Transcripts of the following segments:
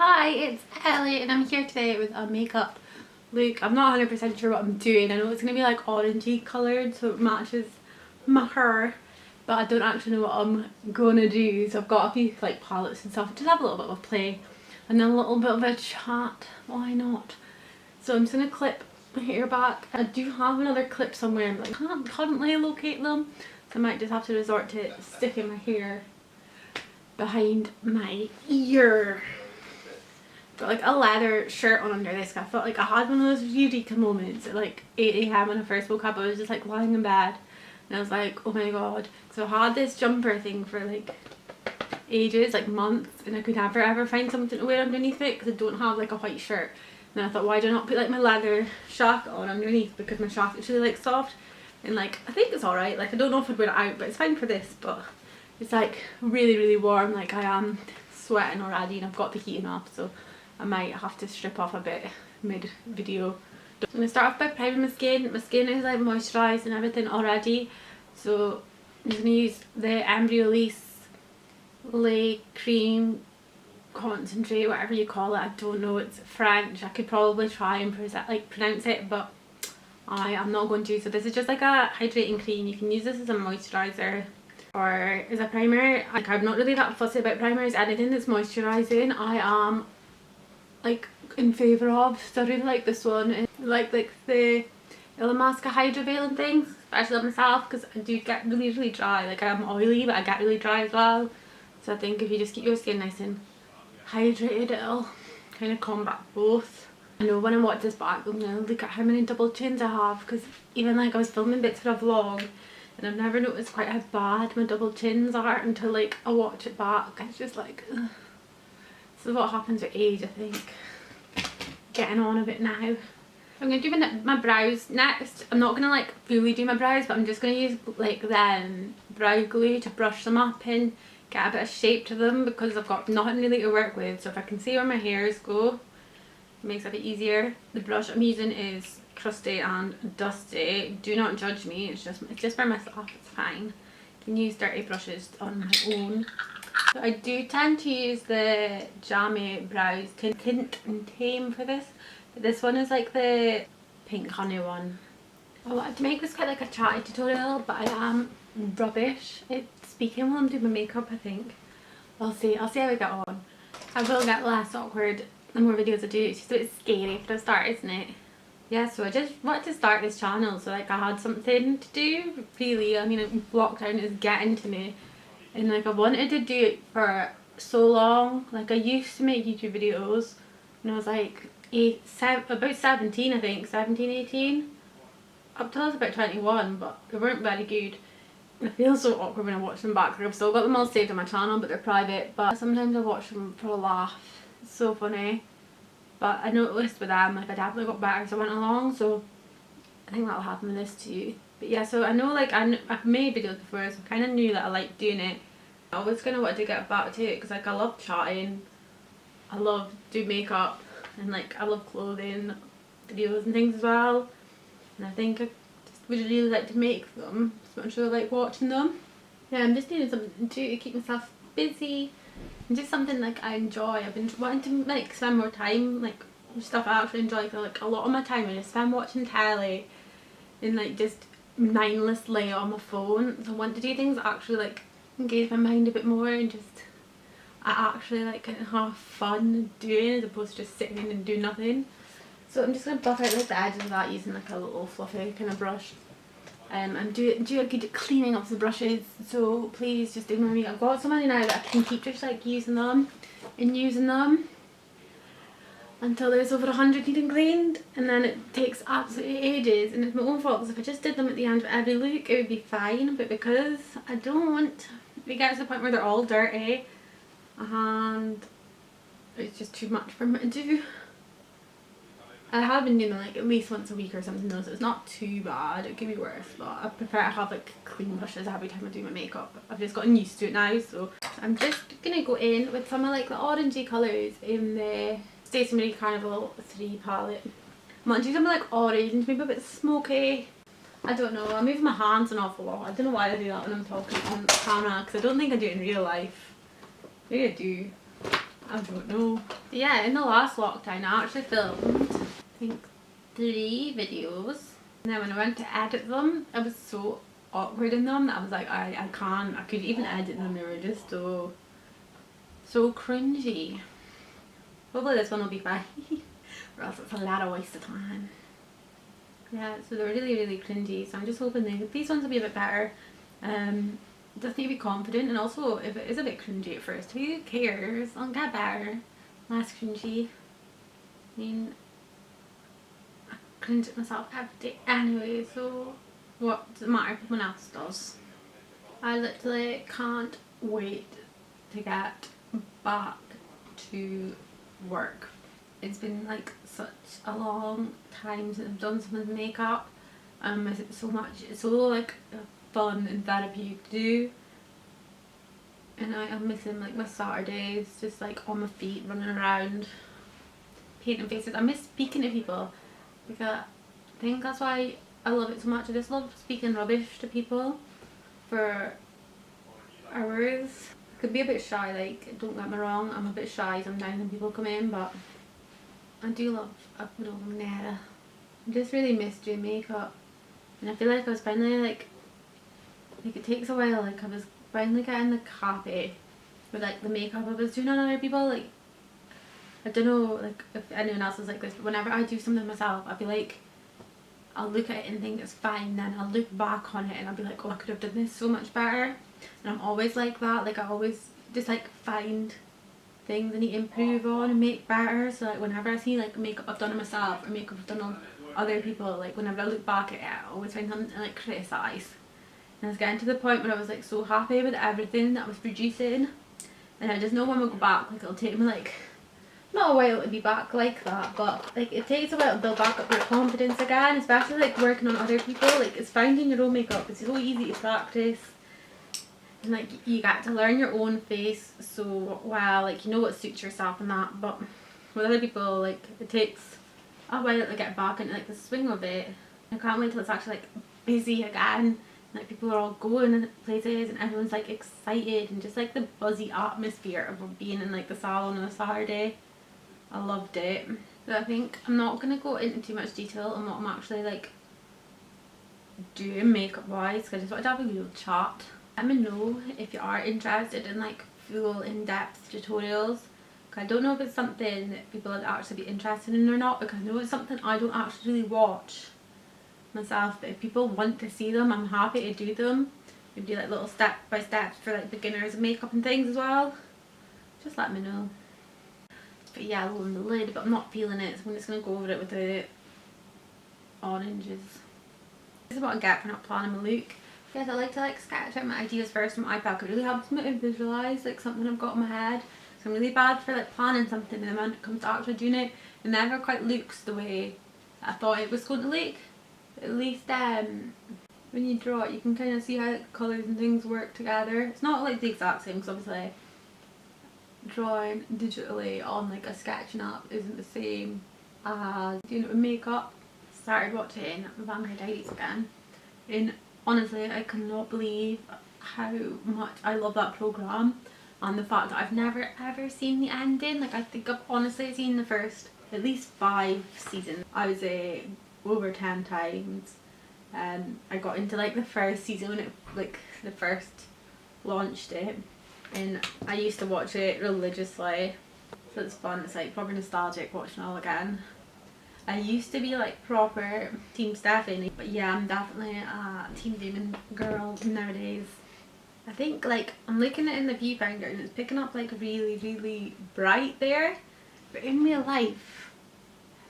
Hi, it's Ellie and I'm here today with a makeup look. I'm not 100% sure what I'm doing. I know it's going to be like orangey coloured so it matches my hair, but I don't actually know what I'm going to do. So I've got a few like palettes and stuff. Just have a little bit of a play and then a little bit of a chat. Why not? So I'm just going to clip my hair back. I do have another clip somewhere but I can't currently locate them. So I might just have to resort to sticking my hair behind my ear. Got like a leather shirt on under this. I felt like I had one of those eureka moments at like 8 AM when I first woke up. I was just like lying in bed and I was like, oh my god. So I had this jumper thing for like ages, like months, and I could never ever find something to wear underneath it because I don't have like a white shirt. And I thought, why do I not put like my leather shack on underneath, because my shack is really like soft and like I think it's alright. Like I don't know if I'd wear it out, but it's fine for this. But it's like really warm, like I am sweating already and I've got the heating off, so I might have to strip off a bit mid video. I'm going to start off by priming my skin. My skin is like moisturised and everything already, so I'm just going to use the Embryolisse Lait cream concentrate, whatever you call it. I don't know, it's French. I could probably try and pronounce it, but I am not going to. So this is just like a hydrating cream. You can use this as a moisturiser or as a primer. Like I'm not really that fussy about primers. Anything that's moisturising I am like in favour of. So I really like this one. Like the Illamasqua hydrovaling things, especially on myself, because I do get really dry. Like I'm oily but I get really dry as well. So I think if you just keep your skin nice and hydrated, it'll kind of combat both. I know when I watch this back I'm going to look at how many double chins I have, because even like I was filming bits for a vlog and I've never noticed quite how bad my double chins are until like I watch it back. It's just like, ugh. This is what happens with age, I think. Getting on a bit now. I'm going to do my brows next. I'm not going to like fully do my brows, but I'm just going to use like then brow glue to brush them up and get a bit of shape to them, because I've got nothing really to work with. So if I can see where my hairs go, it makes it a bit easier. The brush I'm using is crusty and dusty. Do not judge me, it's just for myself, it's fine. You can use dirty brushes on my own. So I do tend to use the Jamie Brows Tint and Tame for this, but this one is like the pink honey one. I wanted to make this quite like a chatty tutorial, but I am rubbish at speaking while I'm doing my makeup, I think. I'll see how we get on. I will get less awkward the more videos I do. It's just a bit scary for the start, isn't it? Yeah, so I just wanted to start this channel, so like I had something to do, really. I mean, lockdown is getting to me. And like I wanted to do it for so long. Like I used to make YouTube videos when I was like about 17, I think, 17, 18. Up till I was about 21, but they weren't very good. I feel so awkward when I watch them back. I've still got them all saved on my channel, but they're private. But sometimes I watch them for a laugh. It's so funny. But I noticed with them, like I definitely got better as I went along, so I think that'll happen with this too. But yeah, so I know like I've made videos before, so I kind of knew that I liked doing it. I always kind of wanted to get back to it because like I love chatting, I love doing makeup, and like I love clothing videos and things as well. And I think I just would really like to make them, so much as I like watching them. Yeah, I'm just needing something to do to keep myself busy and just something like I enjoy. I've been wanting to like spend more time like stuff I actually enjoy. For like a lot of my time I just spend watching telly and like just mindlessly on my phone. So I want to do things that actually like engage my mind a bit more and just I actually like kind of have fun doing, as opposed to just sitting in and doing nothing. So I'm just going to buff out like the edges of that using like a little fluffy kind of brush. And do a good cleaning of the brushes, so please just ignore me. I've got so many now that I can keep just like using them until there's over 100 needing cleaned, and then it takes absolutely ages, and it's my own fault because if I just did them at the end of every look it would be fine, but because I don't want to get to the point where they're all dirty and it's just too much for me to do. I have been doing them like at least once a week or something though, so it's not too bad. It could be worse, but I prefer to have like clean brushes every time I do my makeup. I've just gotten used to it now, so I'm just gonna go in with some of like the orangey colours in the Stacey Marie Carnival 3 palette. I want to do something like orange, maybe a bit smoky. I don't know, I move my hands an awful lot. I don't know why I do that when I'm talking on camera, because I don't think I do it in real life. Maybe I do. I don't know. Yeah, in the last lockdown I actually filmed, I think, 3 videos. And then when I went to edit them, I was so awkward in them that I was like, I can't. I could even edit them, they were just so cringy. Hopefully this one will be fine. Or else it's a lot of waste of time. Yeah, so they're really cringy, so I'm just hoping these ones will be a bit better. Just need to be confident, and also if it is a bit cringy at first, who cares? I'll get better. Less cringy. I mean, I cringe at myself every day anyway, so what does it matter if someone else does? I literally can't wait to get back to work. It's been like such a long time since I've done someone's makeup. I miss it so much. It's so like fun and therapeutic to do. And I'm missing like my Saturdays, just like on my feet, running around, painting faces. I miss speaking to people, because I think that's why I love it so much. I just love speaking rubbish to people for hours. I could be a bit shy, like, don't get me wrong, I'm a bit shy sometimes when people come in, but I do love a good old manera. I just really miss doing makeup, and I feel like I was finally like it takes a while, like I was finally getting like happy with like the makeup I was doing on other people. Like, I don't know like if anyone else is like this, but whenever I do something myself, I feel like I'll look at it and think it's fine, then I'll look back on it and I'll be like, oh, I could have done this so much better. And I'm always like that, like I always just like find things I need to improve on and make better. So like whenever I see like makeup I've done on myself or makeup I've done on other people, like whenever I look back at it, I always find something to like criticise. And I was getting to the point where I was like so happy with everything that I was producing, and I just know when we go back, like it'll take me like not a while to be back like that, but like it takes a while to build back up your confidence again, especially like working on other people. Like it's finding your own makeup, it's so easy to practice, and like you get to learn your own face so well, like you know what suits yourself and that. But with other people, like it takes a while to get back into like the swing of it. I can't wait till it's actually like busy again, like people are all going places and everyone's like excited, and just like the buzzy atmosphere of being in like the salon on a Saturday. I loved it. So I think I'm not going to go into too much detail on what I'm actually like doing makeup wise, because I just wanted to have a little chat. Let me know if you are interested in like full in-depth tutorials, because I don't know if it's something that people would actually be interested in or not, because I know it's something I don't actually really watch myself. But if people want to see them, I'm happy to do them. We do like little step by steps for like beginners of makeup and things as well. Just let me know. But yeah, low on the lid, but I'm not feeling it, so I'm just going to go over it with the oranges. This is what I get for not planning my look. Yes, I like to like sketch out my ideas first on my iPad. It really helps me to visualise like something I've got in my head. So I'm really bad for like planning something, and then when it comes to actually doing it, it never quite looks the way I thought it was going to look. At least when you draw it, you can kind of see how like, colours and things work together. It's not like the exact same, because obviously drawing digitally on like a sketching app isn't the same as doing it with makeup. Started watching Vampire Diaries again, and honestly I cannot believe how much I love that programme, and the fact that I've never ever seen the ending. Like I think I've honestly seen the first at least 5 seasons. I was over 10 times. I got into like the first season when it like the first launched it, and I used to watch it religiously, so it's fun. It's like proper nostalgic watching it all again. I used to be like proper Team Stephanie, but yeah, I'm definitely a Team Damon girl nowadays. I think like I'm looking at it in the viewfinder and it's picking up like really bright there, but in real life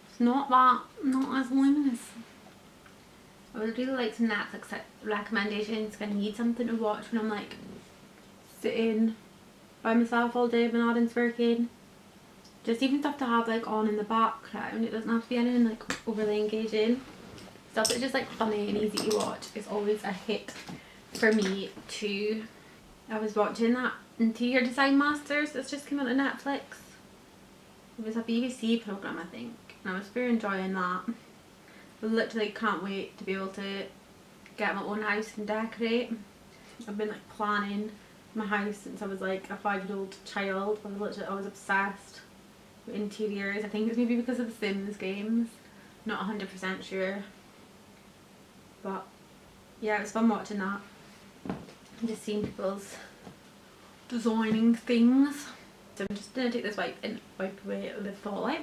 it's not as luminous. I would really like some Netflix recommendations, because I need something to watch when I'm like sitting by myself all day when Adam's working. Just even stuff to have like on in the background. It doesn't have to be anything like overly engaging. Stuff that's just like funny and easy to watch is always a hit for me too. I was watching that Interior Design Masters that's just came out on Netflix. It was a BBC programme I think, and I was very enjoying that. I literally can't wait to be able to get my own house and decorate. I've been like planning my house since I was like a 5-year-old child. I was obsessed with interiors. I think it's maybe because of the Sims games. Not 100% sure. But yeah, it was fun watching that. Just seeing people's designing things. So I'm just going to take this wipe and wipe away the fallout.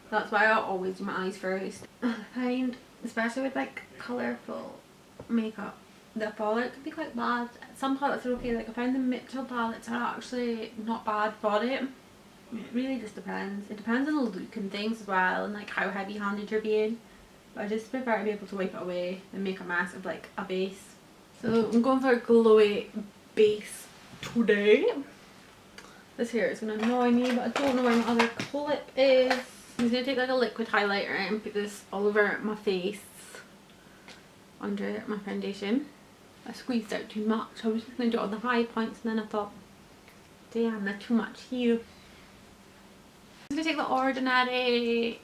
That's why I always do my eyes first. I find, especially with like colourful makeup, the fallout can be quite bad. Some palettes are okay, like I find the Mitchell palettes are actually not bad for it. It really just depends. It depends on the look and things as well, and like how heavy handed you're being. But I just prefer to be able to wipe it away and make a mess of like a base. So I'm going for a glowy base today. This hair is going to annoy me, but I don't know where my other clip is. I'm just going to take like a liquid highlighter and put this all over my face under my foundation. I squeezed out too much. I was just going to do it on the high points, and then I thought, damn, that's too much here. I'm going to take the Ordinary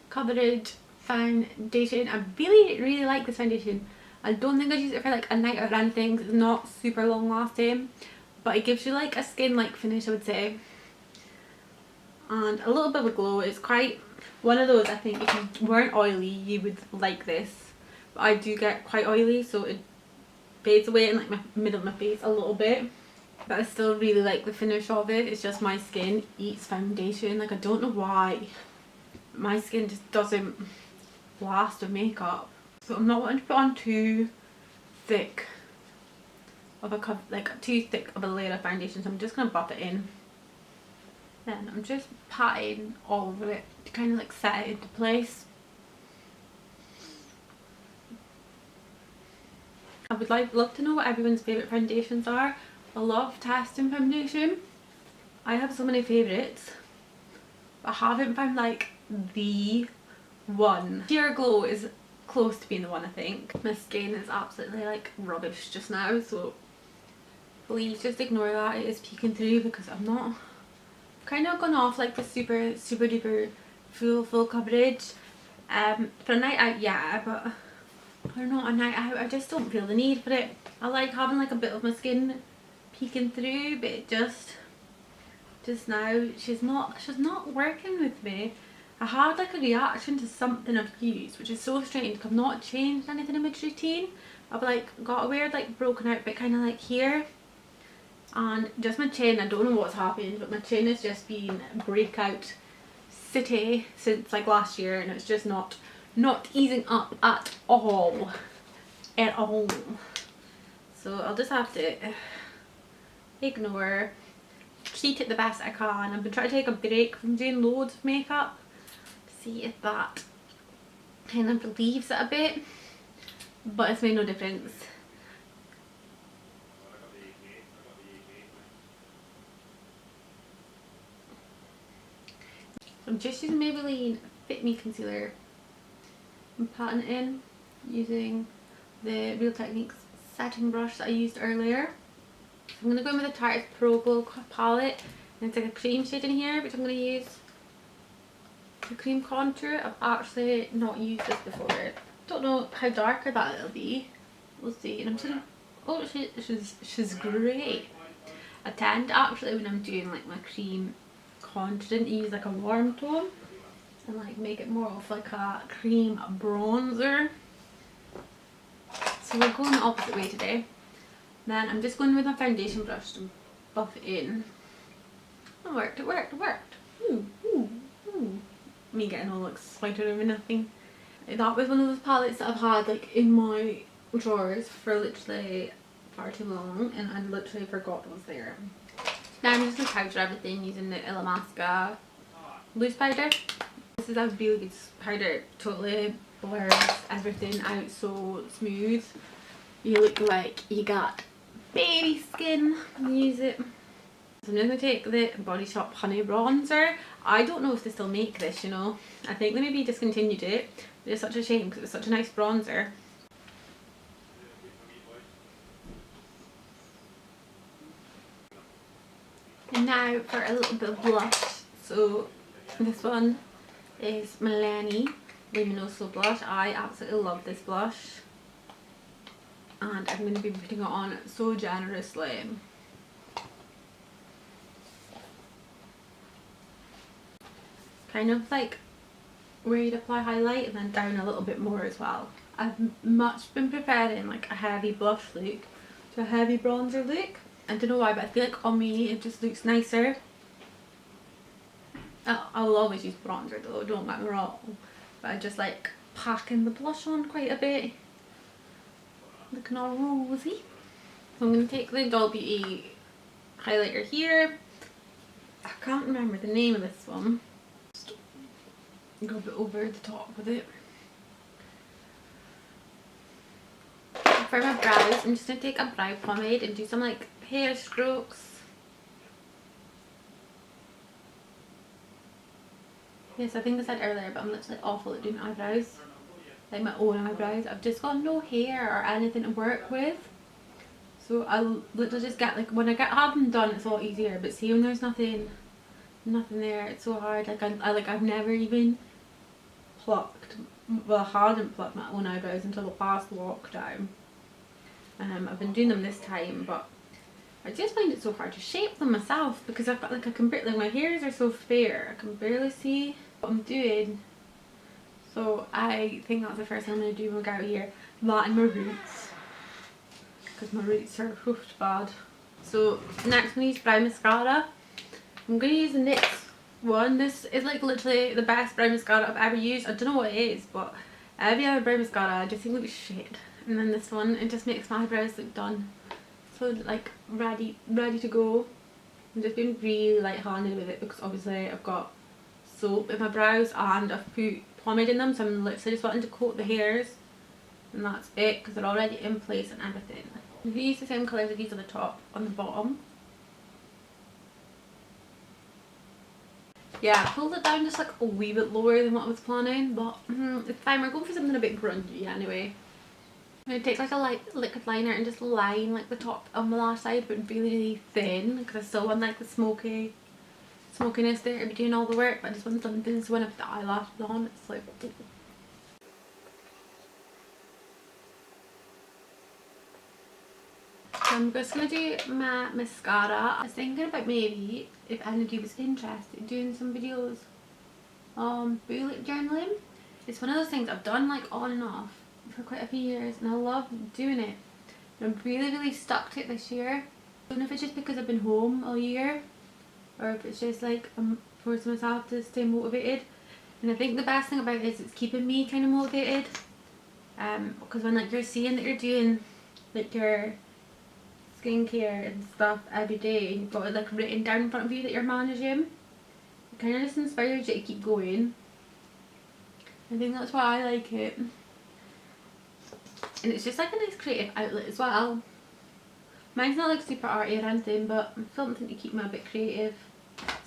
Coverage foundation. I really like this foundation. I don't think I'd use it for like a night out or anything because it's not super long lasting, but it gives you like a skin like finish, I would say, and a little bit of a glow. It's quite one of those, I think if you weren't oily you would like this, but I do get quite oily, so it fades away in like my middle of my face a little bit, but I still really like the finish of it. It's just my skin eats foundation. Like I don't know why my skin just doesn't last with makeup. So I'm not wanting to put on too thick of a layer of foundation, so I'm just gonna buff it in. Then I'm just patting all over it to kind of like set it into place. I would love to know what everyone's favourite foundations are. I love testing foundation. I have so many favourites, but I haven't found like the one. Sheer Glow is close to being the one, I think. My skin is absolutely like rubbish just now, so please just ignore that. It is peeking through because I'm not kind of gone off like the super duper full coverage for a night out, yeah, but I don't know, a night out I just don't feel the need for it. I like having like a bit of my skin peeking through, but it just now she's not working with me. I had like a reaction to something I've used, which is so strange because I've not changed anything in my routine. I've like got a weird like broken out bit kind of like here, and just my chin. I don't know what's happened, but my chin has just been breakout city since like last year, and it's just not easing up at all. So I'll just have to ignore, treat it the best I can. I've been trying to take a break from doing loads of makeup, see if that kind of relieves it a bit, but it's made no difference. I'm just using Maybelline Fit Me Concealer. I'm patting it in using the Real Techniques setting brush that I used earlier. I'm going to go in with the Tarte Pro Glow palette, and it's like a cream shade in here, which I'm going to use the cream contour. I've actually not used this before. Don't know how darker that it'll be. We'll see. And I'm just gonna, oh, she's great. I tend actually, when I'm doing like my cream contour, to use like a warm tone and like make it more of like a cream bronzer. So we're going the opposite way today. Then I'm just going with my foundation brush to buff it in. It worked. Ooh. Me getting all excited over nothing. That was one of those palettes that I've had like in my drawers for literally far too long, and I literally forgot it was there. Now I'm just going to powder everything using the Illamasqua loose powder. This is a really good powder, totally blurs everything out so smooth. You look like you got baby skin when you use it. So I'm just going to take the Body Shop Honey Bronzer. I don't know if they still make this, you know. I think they maybe discontinued it. It's such a shame because it was such a nice bronzer. And now for a little bit of blush. So this one is Milani Luminoso blush. I absolutely love this blush, and I'm going to be putting it on so generously. kind of like where you'd apply highlight, and then down a little bit more as well. I've much been preferring like a heavy blush look to a heavy bronzer look. I don't know why, but I feel like on me it just looks nicer. I will always use bronzer though, don't get me wrong, but I just like packing the blush on quite a bit, looking all rosy. So I'm going to take the Doll Beauty highlighter here. I can't remember the name of this one. Just go a bit over the top with it. For my brows, I'm just going to take a brow pomade and do some like hair strokes. Yes, I think I said earlier, but I'm literally awful at doing eyebrows. Like my own eyebrows. I've just got no hair or anything to work with. So I'll literally just get like, when I have them done it's a lot easier, but see when there's nothing there, it's so hard. Like I've never even plucked, well I hadn't plucked my own eyebrows until the past lockdown. I've been doing them this time, but I just find it so hard to shape them myself because I've got like my hairs are so fair, I can barely see what I'm doing. So I think that's the first thing I'm going to do when I get out here. That and my roots, because my roots are hoofed bad. So next I'm going to use brow mascara. I'm going to use the NYX one. This is like literally the best brow mascara I've ever used. I don't know what it is, but every other brow mascara I just think looks shit. And then this one, it just makes my eyebrows look done. So like ready to go. I'm just being really light-handed with it because obviously I've got soap in my brows and I've put pomade in them, so I'm literally just wanting to coat the hairs and that's it because they're already in place and everything. I'm going to use the same colours as these on the top, on the bottom. Yeah, I pulled it down just like a wee bit lower than what I was planning, but it's fine. We're going for something a bit grungy anyway. I'm going to take like a light liquid liner and just line like the top on the lash side, but really thin because I still want like the smokiness there to be doing all the work, but I just want something so when I put the eyelashes on it's like... So I'm just going to do my mascara. I was thinking about maybe if anybody was interested in doing some videos on bullet journaling. It's one of those things I've done like on and off for quite a few years and I love doing it. And I'm really stuck to it this year. I don't know if it's just because I've been home all year or if it's just like I'm forcing myself to stay motivated. And I think the best thing about it is it's keeping me kind of motivated. Because when like you're seeing that you're doing like your skincare and stuff every day and you've got it like written down in front of you that you're managing, it kind of just inspires you to keep going. I think that's why I like it. And it's just like a nice creative outlet as well. Mine's not like super arty or anything, but something to keep me a bit creative.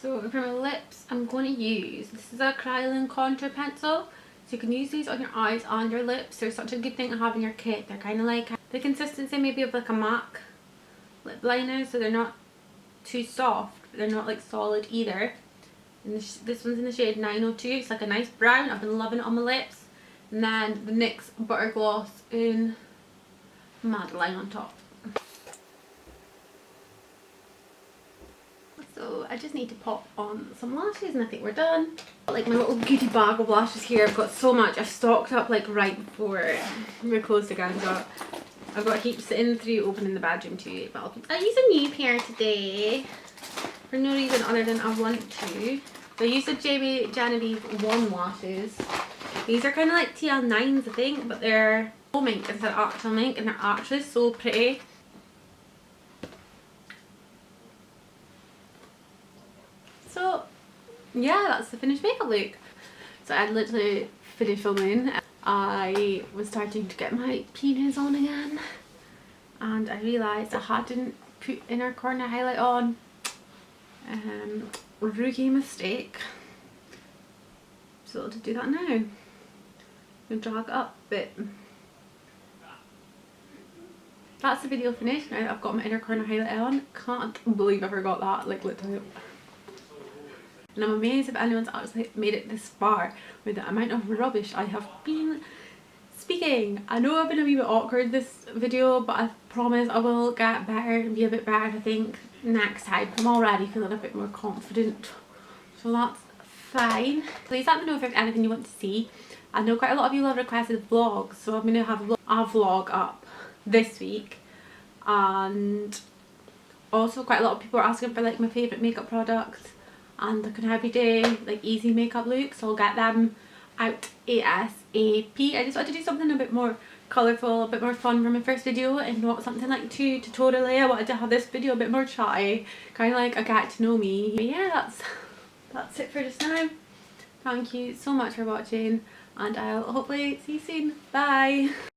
So for my lips, I'm going to use, this is a Kryolan contour pencil. So you can use these on your eyes and your lips. They're such a good thing to have in your kit. They're kind of like the consistency maybe of like a MAC lip liner, so they're not too soft, but they're not like solid either. And this one's in the shade 902. It's like a nice brown. I've been loving it on my lips. And then the NYX Butter Gloss in Madeline on top. So I just need to pop on some lashes and I think we're done. Like my little beauty bag of lashes here. I've got so much. I've stocked up like right before we're closed again. So I've got heaps sitting through opening the bedroom too. But I'll use a new pair today for no reason other than I want to. So I used the Jamie Geneveive One lashes. These are kind of like TL9s I think, but they're faux mink instead of actual mink and they're actually so pretty. So yeah, that's the finished makeup look. So I literally finished filming. I was starting to get my penis on again and I realised I hadn't put inner corner highlight on. Rookie mistake. So to do that now, I'm gonna drag it up a bit. That's the video finished. Now I've got my inner corner highlight on. Can't believe I forgot that, like literally. And I'm amazed if anyone's actually made it this far with the amount of rubbish I have been speaking. I know I've been a wee bit awkward this video, but I promise I will get better and be a bit better I think next time. I'm already feeling a bit more confident. So that's fine. Please let me know if there's anything you want to see. I know quite a lot of you have requested vlogs, so I'm going to have a vlog up this week. And also quite a lot of people are asking for like my favourite makeup products and like an everyday like easy makeup look, so I'll get them out ASAP. I just want to do something a bit more colourful, a bit more fun for my first video and not something like too tutorial-y. I wanted to have this video a bit more chatty, kind of like a get to know me. But yeah, that's it for just now. Thank you so much for watching and I'll hopefully see you soon. Bye!